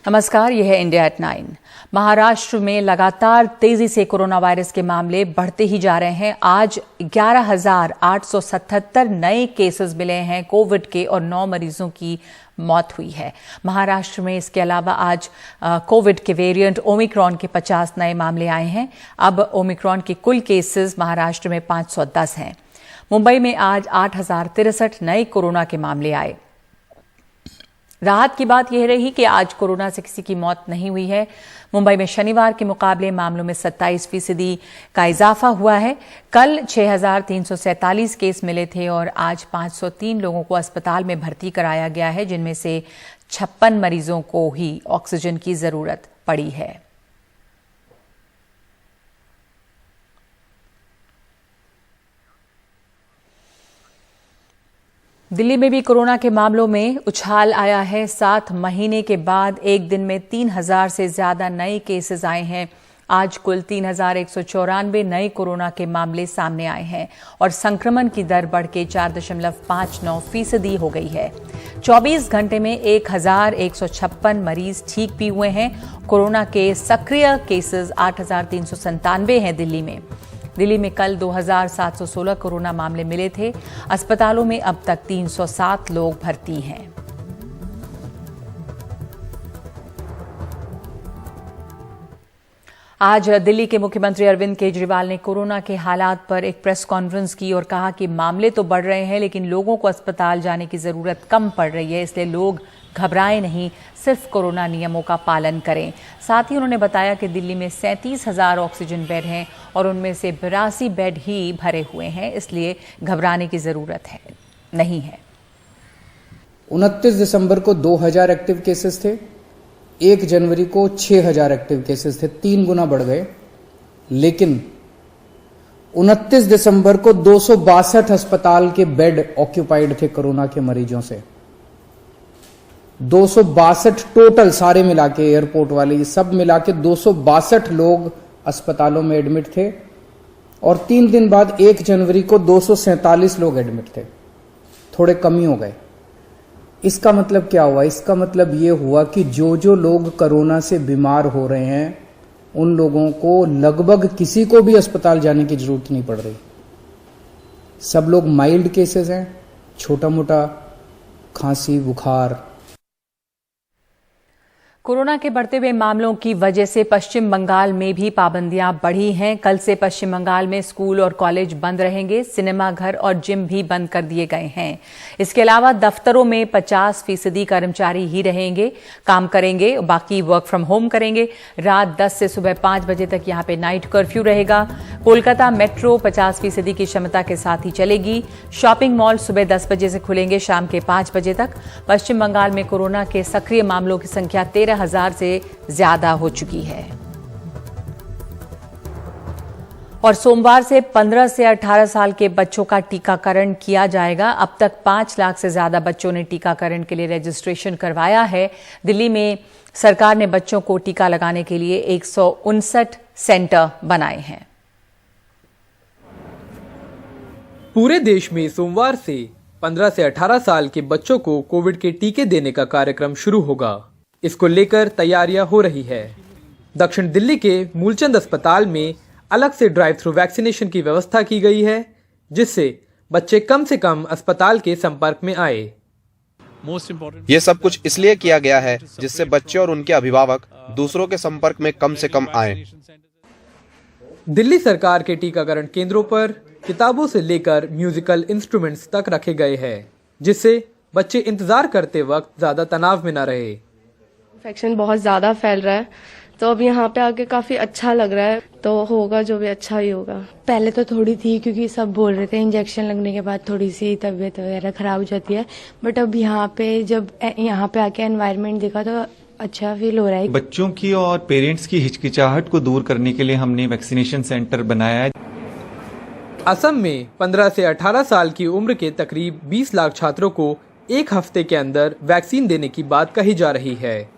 नमस्कार, यह है इंडिया एट 9। महाराष्ट्र में लगातार तेजी से कोरोना वायरस के मामले बढ़ते ही जा रहे हैं। आज 11,877 नए केसेस मिले हैं कोविड के और 9 मरीजों की मौत हुई है। महाराष्ट्र में इसके अलावा आज कोविड के वेरिएंट ओमिक्रॉन के 50 नए मामले आए हैं। अब ओमिक्रॉन के कुल केसेस महाराष्ट्र में 510 हैं। मुंबई में आज 8,063 नए कोरोना के मामले आए। राहत की बात यह रही कि आज कोरोना से किसी की मौत नहीं हुई है। मुंबई में शनिवार के मुकाबले मामलों में 27% का इजाफा हुआ है। कल 6,347 केस मिले थे और आज 503 लोगों को अस्पताल में भर्ती कराया गया है, जिनमें से 56 मरीजों को ही ऑक्सीजन की जरूरत पड़ी है। दिल्ली में भी कोरोना के मामलों में उछाल आया है। 7 महीने के बाद एक दिन में 3,000 से ज्यादा नए केसेस आए हैं। आज कुल 3,194 नए कोरोना के मामले सामने आए हैं और संक्रमण की दर बढ़ के 4.59% हो गई है। 24 घंटे में 1,156 मरीज ठीक भी हुए हैं। कोरोना के सक्रिय केसेस 8,397 हैं। दिल्ली में कल 2,716 कोरोना मामले मिले थे। अस्पतालों में अब तक 307 लोग भर्ती हैं। आज दिल्ली के मुख्यमंत्री अरविंद केजरीवाल ने कोरोना के हालात पर एक प्रेस कॉन्फ्रेंस की और कहा कि मामले तो बढ़ रहे हैं, लेकिन लोगों को अस्पताल जाने की जरूरत कम पड़ रही है, इसलिए लोग घबराएं नहीं, सिर्फ कोरोना नियमों का पालन करें। साथ ही उन्होंने बताया कि दिल्ली में 37,000 ऑक्सीजन बेड हैं और उनमें से 82 बेड ही भरे हुए हैं, इसलिए घबराने की जरूरत नहीं है। 29 दिसंबर को 2,000 एक्टिव केसेस थे। 1 जनवरी को 6,000 एक्टिव केसेस थे, 3 गुना बढ़ गए। लेकिन 29 दिसंबर को 262 अस्पताल के बेड ऑक्यूपाइड थे कोरोना के मरीजों से। 262 टोटल, सारे मिला के, एयरपोर्ट वाले, ये सब मिला के 262 लोग अस्पतालों में एडमिट थे। और 3 दिन बाद 1 जनवरी को 247 लोग एडमिट थे, थोड़े कम ही हो गए। इसका मतलब क्या हुआ? इसका मतलब ये हुआ कि जो लोग कोरोना से बीमार हो रहे हैं उन लोगों को लगभग किसी को भी अस्पताल जाने की जरूरत नहीं पड़ रही। सब लोग माइल्ड केसेस हैं, छोटा मोटा खांसी, बुखार। कोरोना के बढ़ते हुए मामलों की वजह से पश्चिम बंगाल में भी पाबंदियां बढ़ी हैं। कल से पश्चिम बंगाल में स्कूल और कॉलेज बंद रहेंगे। सिनेमा घर और जिम भी बंद कर दिए गए हैं। इसके अलावा दफ्तरों में 50% कर्मचारी ही काम करेंगे, बाकी वर्क फ्रॉम होम करेंगे। रात 10 से सुबह 5 बजे तक यहाँ पे नाइट कर्फ्यू रहेगा। कोलकाता मेट्रो 50% की क्षमता के साथ ही चलेगी। शॉपिंग मॉल सुबह 10 बजे से खुलेंगे, शाम के 5 बजे तक। पश्चिम बंगाल में कोरोना के सक्रिय मामलों की संख्या 13,000 से ज्यादा हो चुकी है। और सोमवार से 15 से 18 साल के बच्चों का टीकाकरण किया जाएगा। अब तक 5 लाख से ज्यादा बच्चों ने टीकाकरण के लिए रजिस्ट्रेशन करवाया है। दिल्ली में सरकार ने बच्चों को टीका लगाने के लिए 159 सेंटर बनाए हैं। पूरे देश में सोमवार से 15 से 18 साल के बच्चों को कोविड के टीके देने का कार्यक्रम शुरू होगा। इसको लेकर तैयारियां हो रही है। दक्षिण दिल्ली के मूलचंद अस्पताल में अलग से ड्राइव थ्रू वैक्सीनेशन की व्यवस्था की गई है, जिससे बच्चे कम से कम अस्पताल के संपर्क में आए। ये सब कुछ इसलिए किया गया है जिससे बच्चे और उनके अभिभावक दूसरों के संपर्क में कम से कम आए। दिल्ली सरकार के टीकाकरण केंद्रों पर किताबों से लेकर म्यूजिकल इंस्ट्रूमेंट्स तक रखे गए हैं, जिससे बच्चे इंतजार करते वक्त ज्यादा तनाव में न रहे। इन्फेक्शन बहुत ज़्यादा फैल रहा है, तो अब यहाँ पे आके काफ़ी अच्छा लग रहा है। तो होगा जो भी अच्छा ही होगा। पहले तो थोड़ी थी, क्योंकि सब बोल रहे थे इंजेक्शन लगने के बाद थोड़ी सी तबीयत वगैरह खराब हो जाती है, बट अब यहाँ पे जब यहाँ पे आके एनवायरनमेंट देखा तो अच्छा फील हो रहा है। बच्चों की और पेरेंट्स की हिचकिचाहट को दूर करने के लिए हमने वैक्सीनेशन सेंटर बनाया है। असम में 15 से 18 साल की उम्र के तकरीब 20 लाख छात्रों को 1 हफ्ते के अंदर वैक्सीन देने की बात कही जा रही है।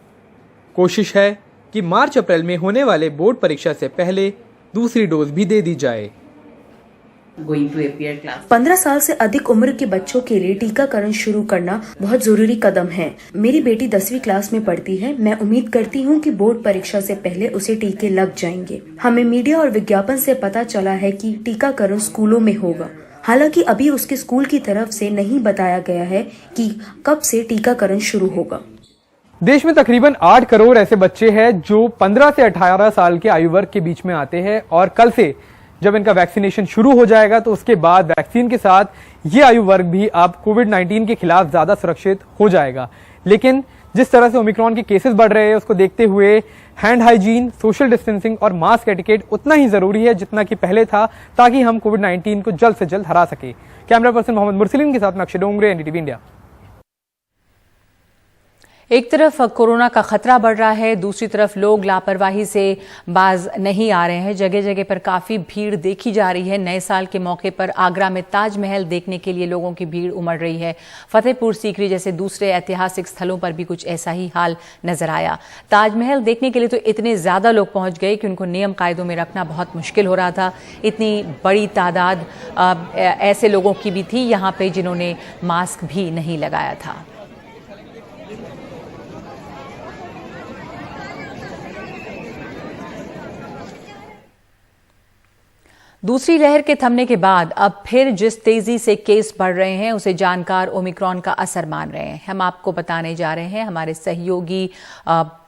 कोशिश है कि मार्च अप्रैल में होने वाले बोर्ड परीक्षा से पहले दूसरी डोज भी दे दी जाए। going to appear class. 15 साल से अधिक उम्र के बच्चों के लिए टीकाकरण शुरू करना बहुत जरूरी कदम है। मेरी बेटी 10वीं क्लास में पढ़ती है। मैं उम्मीद करती हूँ कि बोर्ड परीक्षा से पहले उसे टीके लग जाएंगे। हमें मीडिया और विज्ञापन से पता चला है कि टीकाकरण स्कूलों में होगा। हालांकि अभी उसके स्कूल की तरफ से नहीं बताया गया है कि कब से टीकाकरण शुरू होगा। देश में तकरीबन 8 करोड़ ऐसे बच्चे हैं जो 15 से 18 साल के आयु वर्ग के बीच में आते हैं और कल से जब इनका वैक्सीनेशन शुरू हो जाएगा तो उसके बाद वैक्सीन के साथ ये आयु वर्ग भी अब कोविड-19 के खिलाफ ज्यादा सुरक्षित हो जाएगा। लेकिन जिस तरह से ओमिक्रॉन के केसेस बढ़ रहे हैं उसको देखते हुए हैंड हाइजीन, सोशल डिस्टेंसिंग और मास्क एटिकेट उतना ही जरूरी है जितना कि पहले था, ताकि हम कोविड-19 को जल्द से जल्द हरा सके। कैमरा पर्सन मोहम्मद मुरसलीन के साथ मैं अक्षय डोंगरे, एनडीटीवी इंडिया। एक तरफ कोरोना का खतरा बढ़ रहा है, दूसरी तरफ लोग लापरवाही से बाज नहीं आ रहे हैं। जगह जगह पर काफी भीड़ देखी जा रही है। नए साल के मौके पर आगरा में ताजमहल देखने के लिए लोगों की भीड़ उमड़ रही है। फतेहपुर सीकरी जैसे दूसरे ऐतिहासिक स्थलों पर भी कुछ ऐसा ही हाल नजर आया। ताजमहल देखने के लिए तो इतने ज्यादा लोग पहुंच गए कि उनको नियम कायदों में रखना बहुत मुश्किल हो रहा था। इतनी बड़ी तादाद ऐसे लोगों की भी थी यहाँ पे जिन्होंने मास्क भी नहीं लगाया था। दूसरी लहर के थमने के बाद अब फिर जिस तेजी से केस बढ़ रहे हैं उसे जानकार ओमिक्रॉन का असर मान रहे हैं। हम आपको बताने जा रहे हैं हमारे सहयोगी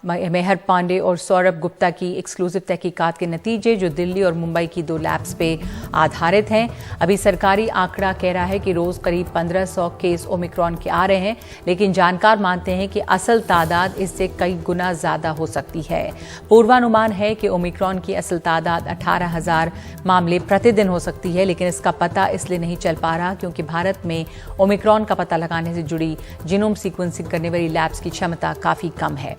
मेहर पांडे और सौरभ गुप्ता की एक्सक्लूसिव तहकीकात के नतीजे जो दिल्ली और मुंबई की 2 लैब्स पे आधारित हैं। अभी सरकारी आंकड़ा कह रहा है कि रोज करीब 1500 केस ओमिक्रॉन के आ रहे हैं, लेकिन जानकार मानते हैं कि असल तादाद इससे कई गुना ज्यादा हो सकती है। पूर्वानुमान है कि ओमिक्रॉन की असल तादाद 18,000 मामले प्रतिदिन हो सकती है, लेकिन इसका पता इसलिए नहीं चल पा रहा क्योंकि भारत में ओमिक्रॉन का पता लगाने से जुड़ी जीनोम सीक्वेंसिंग करने वाली लैब्स की क्षमता काफी कम है।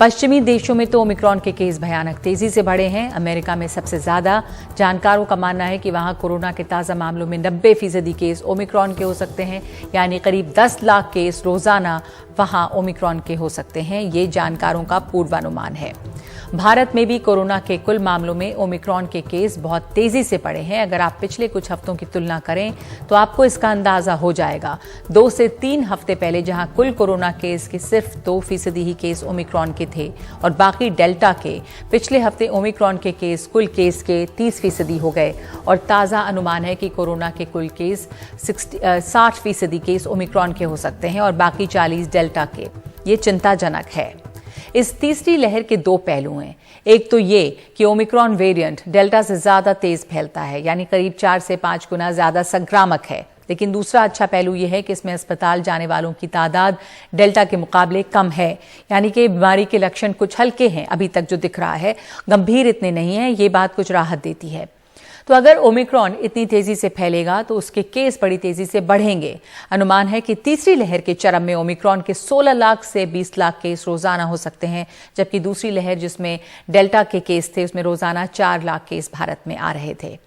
पश्चिमी देशों में तो ओमिक्रॉन के केस भयानक तेजी से बढ़े हैं। अमेरिका में सबसे ज्यादा। जानकारों का मानना है कि वहां कोरोना के ताजा मामलों में 90% केस ओमिक्रॉन के हो सकते हैं, यानी करीब 10 लाख केस रोजाना वहां ओमिक्रॉन के हो सकते हैं। ये जानकारों का पूर्वानुमान है। भारत में भी कोरोना के कुल मामलों में ओमिक्रॉन के केस बहुत तेजी से बढ़े हैं। अगर आप पिछले कुछ हफ्तों की तुलना करें तो आपको इसका अंदाजा हो जाएगा। 2 से 3 हफ्ते पहले जहां कुल कोरोना केस के सिर्फ 2% ही केस ओमिक्रॉन के थे और बाकी डेल्टा के, पिछले हफ्ते ओमिक्रॉन के केस कुल केस के 30% हो गए और ताजा अनुमान है कि कोरोना के कुल केस 60% केस ओमिक्रॉन के हो सकते हैं और बाकी 40 डेल्टा के। ये चिंताजनक है। इस तीसरी लहर के 2 पहलू हैं। एक तो ये कि ओमिक्रॉन वेरिएंट डेल्टा से ज्यादा तेज फैलता है, यानी करीब 4 से 5 गुना ज्यादा संक्रामक है। लेकिन दूसरा अच्छा पहलू यह है कि इसमें अस्पताल जाने वालों की तादाद डेल्टा के मुकाबले कम है, यानी कि बीमारी के लक्षण कुछ हल्के हैं अभी तक जो दिख रहा है, गंभीर इतने नहीं है। ये बात कुछ राहत देती है। तो अगर ओमिक्रॉन इतनी तेजी से फैलेगा तो उसके केस बड़ी तेजी से बढ़ेंगे। अनुमान है कि तीसरी लहर के चरम में ओमिक्रॉन के 16 लाख से 20 लाख केस रोजाना हो सकते हैं, जबकि दूसरी लहर जिसमें डेल्टा के केस थे उसमें रोजाना 4 लाख केस भारत में आ रहे थे।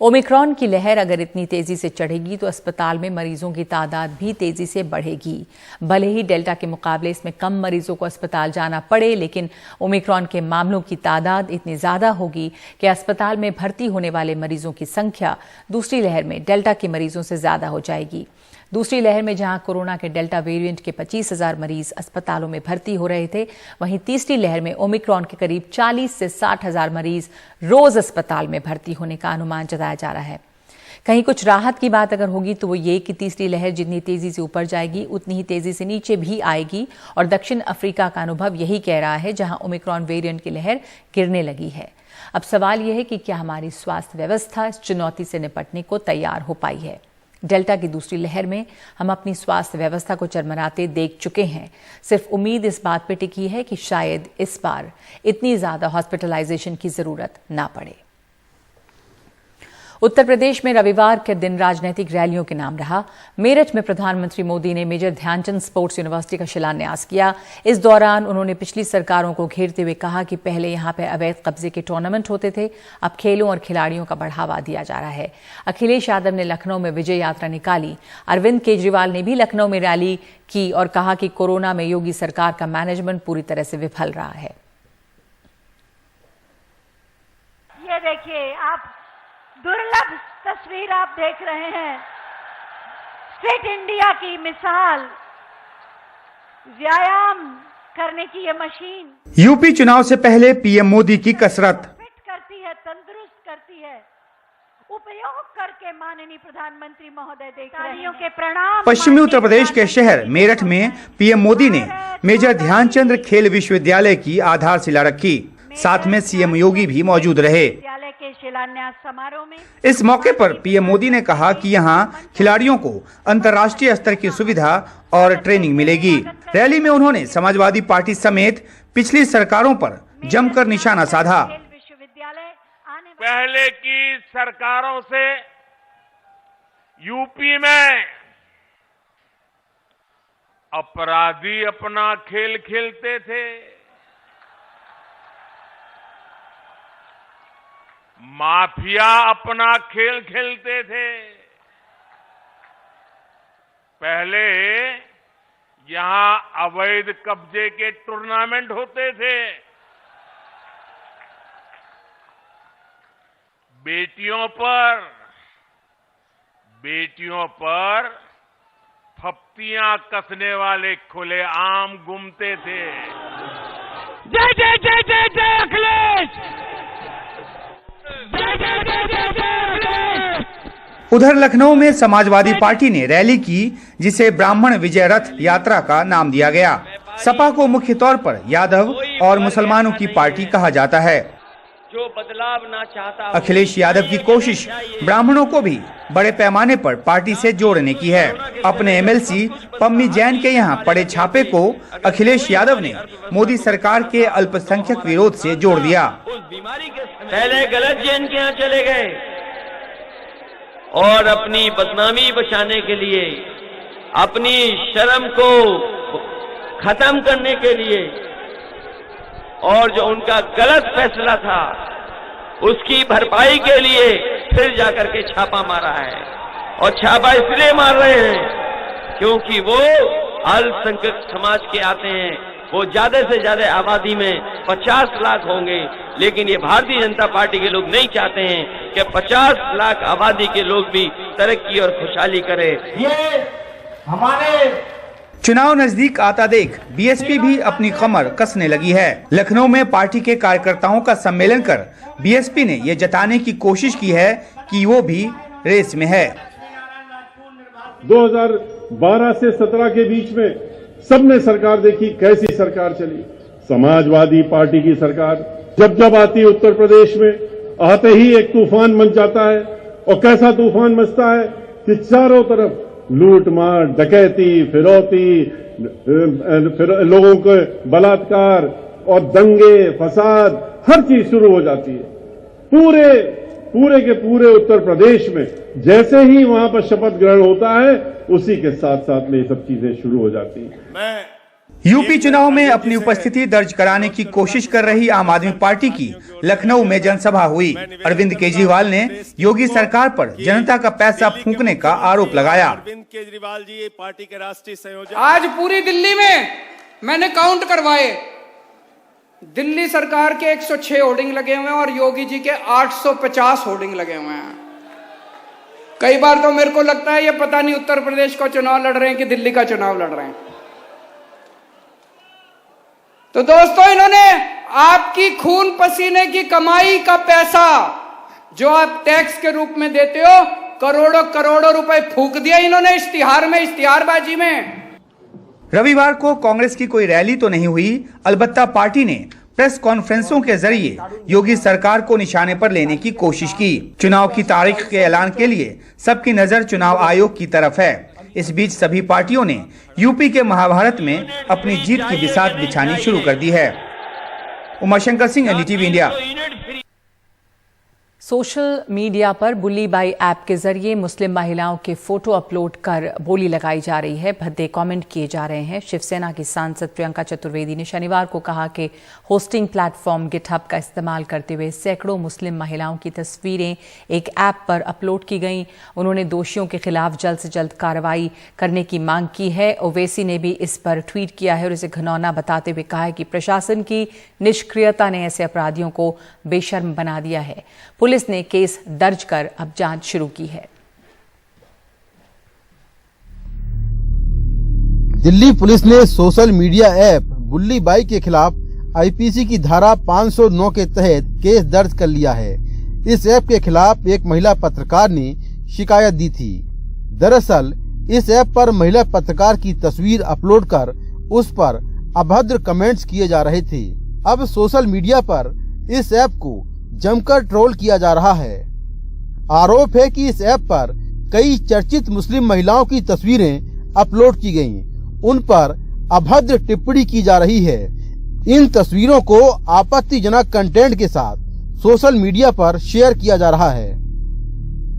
ओमिक्रॉन की लहर अगर इतनी तेजी से चढ़ेगी तो अस्पताल में मरीजों की तादाद भी तेजी से बढ़ेगी। भले ही डेल्टा के मुकाबले इसमें कम मरीजों को अस्पताल जाना पड़े, लेकिन ओमिक्रॉन के मामलों की तादाद इतनी ज्यादा होगी कि अस्पताल में भर्ती होने वाले मरीजों की संख्या दूसरी लहर में डेल्टा के मरीजों से ज्यादा हो जाएगी। दूसरी लहर में जहां कोरोना के डेल्टा वेरिएंट के 25,000 मरीज अस्पतालों में भर्ती हो रहे थे, वहीं तीसरी लहर में ओमिक्रॉन के करीब 40 से 60,000 मरीज रोज अस्पताल में भर्ती होने का अनुमान जताया जा रहा है। कहीं कुछ राहत की बात अगर होगी तो वो ये कि तीसरी लहर जितनी तेजी से ऊपर जाएगी उतनी ही तेजी से नीचे भी आएगी, और दक्षिण अफ्रीका का अनुभव यही कह रहा है जहां ओमिक्रॉन वेरिएंट की लहर गिरने लगी है। अब सवाल यह है कि क्या हमारी स्वास्थ्य व्यवस्था इस चुनौती से निपटने को तैयार हो पाई है। डेल्टा की दूसरी लहर में हम अपनी स्वास्थ्य व्यवस्था को चरमराते देख चुके हैं। सिर्फ उम्मीद इस बात पे टिकी है कि शायद इस बार इतनी ज्यादा हॉस्पिटलाइजेशन की जरूरत ना पड़े। उत्तर प्रदेश में रविवार के दिन राजनीतिक रैलियों के नाम रहा। मेरठ में प्रधानमंत्री मोदी ने मेजर ध्यानचंद स्पोर्ट्स यूनिवर्सिटी का शिलान्यास किया। इस दौरान उन्होंने पिछली सरकारों को घेरते हुए कहा कि पहले यहां पर अवैध कब्जे के टूर्नामेंट होते थे, अब खेलों और खिलाड़ियों का बढ़ावा दिया जा रहा है। अखिलेश यादव ने लखनऊ में विजय यात्रा निकाली। अरविंद केजरीवाल ने भी लखनऊ में रैली की और कहा कि कोरोना में योगी सरकार का मैनेजमेंट पूरी तरह से विफल रहा है। ये देखिए, आप दुर्लभ तस्वीर आप देख रहे हैं, फिट इंडिया की मिसाल, व्यायाम करने की ये मशीन यूपी चुनाव से पहले पीएम मोदी की कसरत फिट करती है, तंदुरुस्त करती है, उपयोग करके माननीय प्रधानमंत्री महोदय देख रहे हैं के प्रणाम। पश्चिमी उत्तर प्रदेश के शहर मेरठ में पीएम मोदी ने मेजर ध्यानचंद खेल विश्वविद्यालय की आधारशिला रखी। साथ में सीएम योगी भी मौजूद रहे। विद्यालय के शिलान्यास समारोह में इस मौके पर पीएम मोदी ने कहा कि यहां खिलाड़ियों को अंतर्राष्ट्रीय स्तर की सुविधा और ट्रेनिंग मिलेगी। रैली में उन्होंने समाजवादी पार्टी समेत पिछली सरकारों पर जमकर निशाना साधा। पहले की सरकारों से यूपी में अपराधी अपना खेल खेलते थे, माफिया अपना खेल खेलते थे। पहले यहां अवैध कब्जे के टूर्नामेंट होते थे, बेटियों पर फप्तियां कसने वाले खुलेआम घूमते थे। जय जय जय जय जय अखिलेश, जय जय जय जय जय अखिलेश। उधर लखनऊ में समाजवादी पार्टी ने रैली की, जिसे ब्राह्मण विजय रथ यात्रा का नाम दिया गया। सपा को मुख्य तौर पर यादव और मुसलमानों की पार्टी कहा जाता है। जो बदलाव ना चाहता, अखिलेश यादव की कोशिश ब्राह्मणों को भी बड़े पैमाने पर पार्टी से जोड़ने की है। अपने एमएलसी पम्मी जैन के यहां पड़े छापे को अखिलेश यादव ने मोदी सरकार के अल्पसंख्यक विरोध से जोड़ दिया। पहले गलत जैन के यहाँ चले गए और अपनी बदनामी बचाने के लिए, अपनी शर्म को खत्म करने के लिए, और जो उनका गलत फैसला था उसकी भरपाई के लिए फिर जाकर के छापा मारा है। और छापा इसलिए मार रहे हैं क्योंकि वो अल्पसंख्यक समाज के आते हैं। वो ज्यादा से ज्यादा आबादी में 50 लाख होंगे, लेकिन ये भारतीय जनता पार्टी के लोग नहीं चाहते हैं कि 50 लाख आबादी के लोग भी तरक्की और खुशहाली करें। ये हमारे चुनाव नजदीक आता देख बीएसपी भी अपनी कमर कसने लगी है। लखनऊ में पार्टी के कार्यकर्ताओं का सम्मेलन कर बीएसपी ने ये जताने की कोशिश की है कि वो भी रेस में है। 2012 से 17 के बीच में सबने सरकार देखी, कैसी सरकार चली। समाजवादी पार्टी की सरकार जब जब आती है उत्तर प्रदेश में, आते ही एक तूफान मच जाता है। और कैसा तूफान मचता है कि चारों तरफ लूट मार, डकैती, फिरौती, फिर लोगों के बलात्कार और दंगे फसाद, हर चीज शुरू हो जाती है। पूरे के पूरे उत्तर प्रदेश में जैसे ही वहां पर शपथ ग्रहण होता है, उसी के साथ साथ में ये सब चीजें शुरू हो जाती हैं। यूपी चुनाव में अपनी उपस्थिति दर्ज कराने की कोशिश कर रही आम आदमी पार्टी की लखनऊ में जनसभा हुई। अरविंद केजरीवाल ने योगी सरकार पर जनता का पैसा फूंकने का आरोप लगाया। अरविंद केजरीवाल जी पार्टी के राष्ट्रीय संयोजक। आज पूरी दिल्ली में मैंने काउंट करवाए, दिल्ली सरकार के 106 होर्डिंग लगे हुए हैं और योगी जी के 850 होर्डिंग लगे हुए हैं। कई बार तो मेरे को लगता है ये पता नहीं उत्तर प्रदेश का चुनाव लड़ रहे हैं कि दिल्ली का चुनाव लड़ रहे हैं। तो दोस्तों, इन्होंने आपकी खून पसीने की कमाई का पैसा जो आप टैक्स के रूप में देते हो, करोड़ों करोड़ों रुपए फूंक दिया इन्होंने इश्तिहार में, इश्तिहारबाजी में। रविवार को कांग्रेस की कोई रैली तो नहीं हुई, अलबत्ता पार्टी ने प्रेस कॉन्फ्रेंसों के जरिए योगी सरकार को निशाने पर लेने की कोशिश की। चुनाव की तारीख के ऐलान के लिए सबकी नजर चुनाव आयोग की तरफ है। इस बीच सभी पार्टियों ने यूपी के महाभारत में अपनी जीत की बिसात बिछानी शुरू कर दी है। Umashankar Singh, NDTV India. Social media पर बुल्ली बाई ऐप के जरिए मुस्लिम महिलाओं के फोटो अपलोड कर बोली लगाई जा रही है, भद्दे कमेंट किए जा रहे हैं। शिवसेना की सांसद प्रियंका चतुर्वेदी ने शनिवार को कहा कि होस्टिंग प्लेटफॉर्म गिटहब का इस्तेमाल करते हुए सैकड़ों मुस्लिम महिलाओं की तस्वीरें एक ऐप पर अपलोड की गईं। उन्होंने दोषियों के खिलाफ जल्द से जल्द कार्रवाई करने की मांग की है। ओवैसी ने भी इस पर ट्वीट किया है और इसे घिनौना बताते हुए कहा है कि प्रशासन की निष्क्रियता ने ऐसे अपराधियों को बेशर्म बना दिया है। पुलिस ने केस दर्ज कर अब जांच शुरू की है। दिल्ली पुलिस ने social media app Bulli Bai के खिलाफ आईपीसी की धारा 509 के तहत केस दर्ज कर लिया है। इस ऐप के खिलाफ एक महिला पत्रकार ने शिकायत दी थी। दरअसल इस ऐप पर महिला पत्रकार की तस्वीर अपलोड कर उस पर अभद्र कमेंट्स किए जा रहे थे। अब सोशल मीडिया पर इस ऐप को जमकर ट्रोल किया जा रहा है। आरोप है कि इस ऐप पर कई चर्चित मुस्लिम महिलाओं की तस्वीरें अपलोड की गयी, उन पर अभद्र टिप्पणी की जा रही है। इन तस्वीरों को आपत्तिजनक कंटेंट के साथ सोशल मीडिया पर शेयर किया जा रहा है।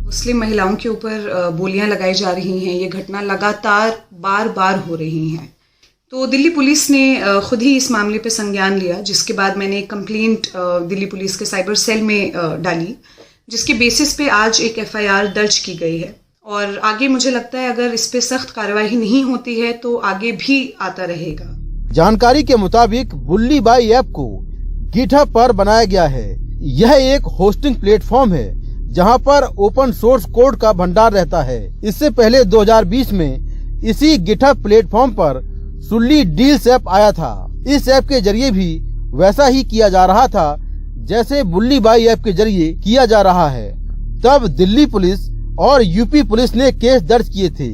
मुस्लिम महिलाओं के ऊपर बोलियां लगाई जा रही हैं, ये घटना लगातार बार बार हो रही है। तो दिल्ली पुलिस ने खुद ही इस मामले पे संज्ञान लिया, जिसके बाद मैंने एक कंप्लेंट दिल्ली पुलिस के साइबर सेल में डाली, जिसके बेसिस पे आज एक एफआईआर दर्ज की गई है। और आगे मुझे लगता है अगर इस पे सख्त कार्रवाई नहीं होती है तो आगे भी आता रहेगा। जानकारी के मुताबिक बुल्ली बाई ऐप को गिटहब पर बनाया गया है। यह एक होस्टिंग प्लेटफॉर्म है जहां पर ओपन सोर्स कोड का भंडार रहता है। इससे पहले 2020 में इसी गिटहब प्लेटफॉर्म पर सुल्ली डील्स ऐप आया था। इस ऐप के जरिए भी वैसा ही किया जा रहा था जैसे बुल्ली बाई ऐप के जरिए किया जा रहा है। तब दिल्ली पुलिस और यूपी पुलिस ने केस दर्ज किए थे।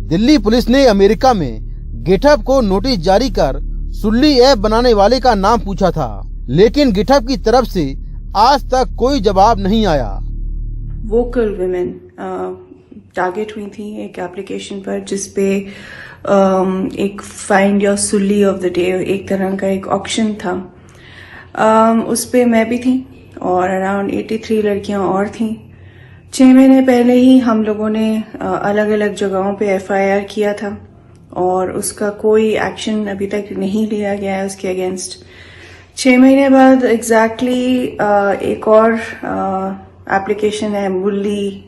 दिल्ली पुलिस ने अमेरिका में गिटहब को नोटिस जारी कर सुल्ली ऐप बनाने वाले का नाम पूछा था, लेकिन गिटहब की तरफ से आज तक कोई जवाब नहीं आया। वोकल वुमेन टारगेट हुई थी एक एप्लीकेशन पर, जिसपे एक find your Sulli of the day, एक तरह का एक ऑक्शन था। उस पे मैं भी थी और अराउंड 83 लड़कियां और थीं। 6 महीने पहले ही हम लोगों ने अलग अलग जगहों पे एफआईआर किया था और उसका कोई एक्शन अभी तक नहीं लिया गया है उसके अगेंस्ट। 6 महीने बाद एग्जैक्टली एक और एप्लीकेशन है बुल्ली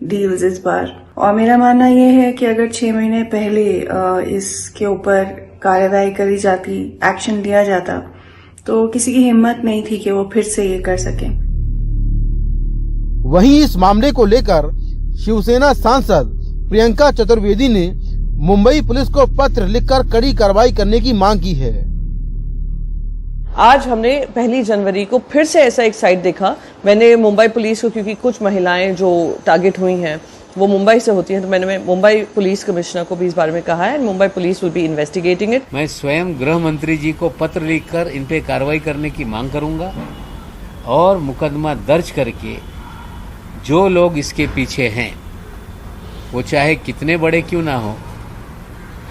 डील्स इस बार, और मेरा मानना यह है कि अगर 6 महीने पहले इसके ऊपर कार्रवाई करी जाती, एक्शन लिया जाता, तो किसी की हिम्मत नहीं थी कि वो फिर से ये कर सके। वहीं इस मामले को लेकर शिवसेना सांसद प्रियंका चतुर्वेदी ने मुंबई पुलिस को पत्र लिखकर कड़ी कार्रवाई करने की मांग की है। आज हमने 1 जनवरी को फिर से ऐसा एक साइट देखा। मैंने मुंबई पुलिस को, क्योंकि कुछ महिलाएं जो टारगेट हुई हैं वो मुंबई से होती हैं, तो मैंने मुंबई पुलिस कमिश्नर को भी इस बारे में कहा है। Mumbai police will be investigating it. मैं स्वयं गृह मंत्री जी को पत्र लिखकर इन पे कार्रवाई करने की मांग करूंगा और मुकदमा दर्ज करके जो लोग इसके पीछे हैं, वो चाहे कितने बड़े क्यों ना हो,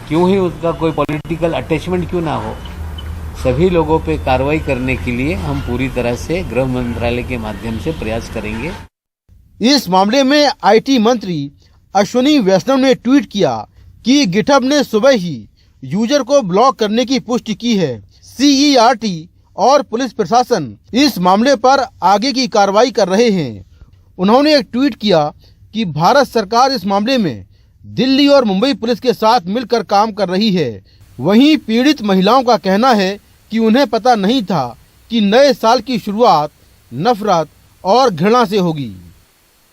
क्यों ही उसका कोई पॉलिटिकल अटैचमेंट क्यों ना हो, सभी लोगों पे कार्रवाई करने के लिए हम पूरी तरह से गृह मंत्रालय के माध्यम से प्रयास करेंगे। इस मामले में आईटी मंत्री अश्विनी वैष्णव ने ट्वीट किया कि गिटहब ने सुबह ही यूजर को ब्लॉक करने की पुष्टि की है। सीईआरटी और पुलिस प्रशासन इस मामले पर आगे की कार्रवाई कर रहे हैं। उन्होंने एक ट्वीट किया कि भारत सरकार इस मामले में दिल्ली और मुंबई पुलिस के साथ मिलकर काम कर रही है। वहीं पीड़ित महिलाओं का कहना है कि उन्हें पता नहीं था कि नए साल की शुरुआत नफरत और घृणा से होगी।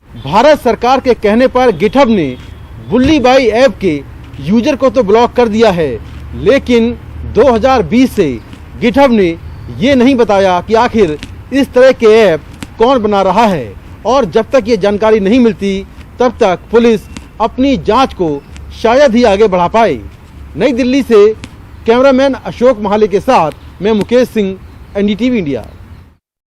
भारत सरकार के कहने पर गिटहब ने बुल्ली बाई ऐप के यूजर को तो ब्लॉक कर दिया है, लेकिन 2020 से गिटहब ने ये नहीं बताया कि आखिर इस तरह के ऐप कौन बना रहा है, और जब तक ये जानकारी नहीं मिलती तब तक पुलिस अपनी जांच को शायद ही आगे बढ़ा पाए। नई दिल्ली से कैमरामैन अशोक महाले के साथ मैं मुकेश सिंह, एनडीटीवी इंडिया।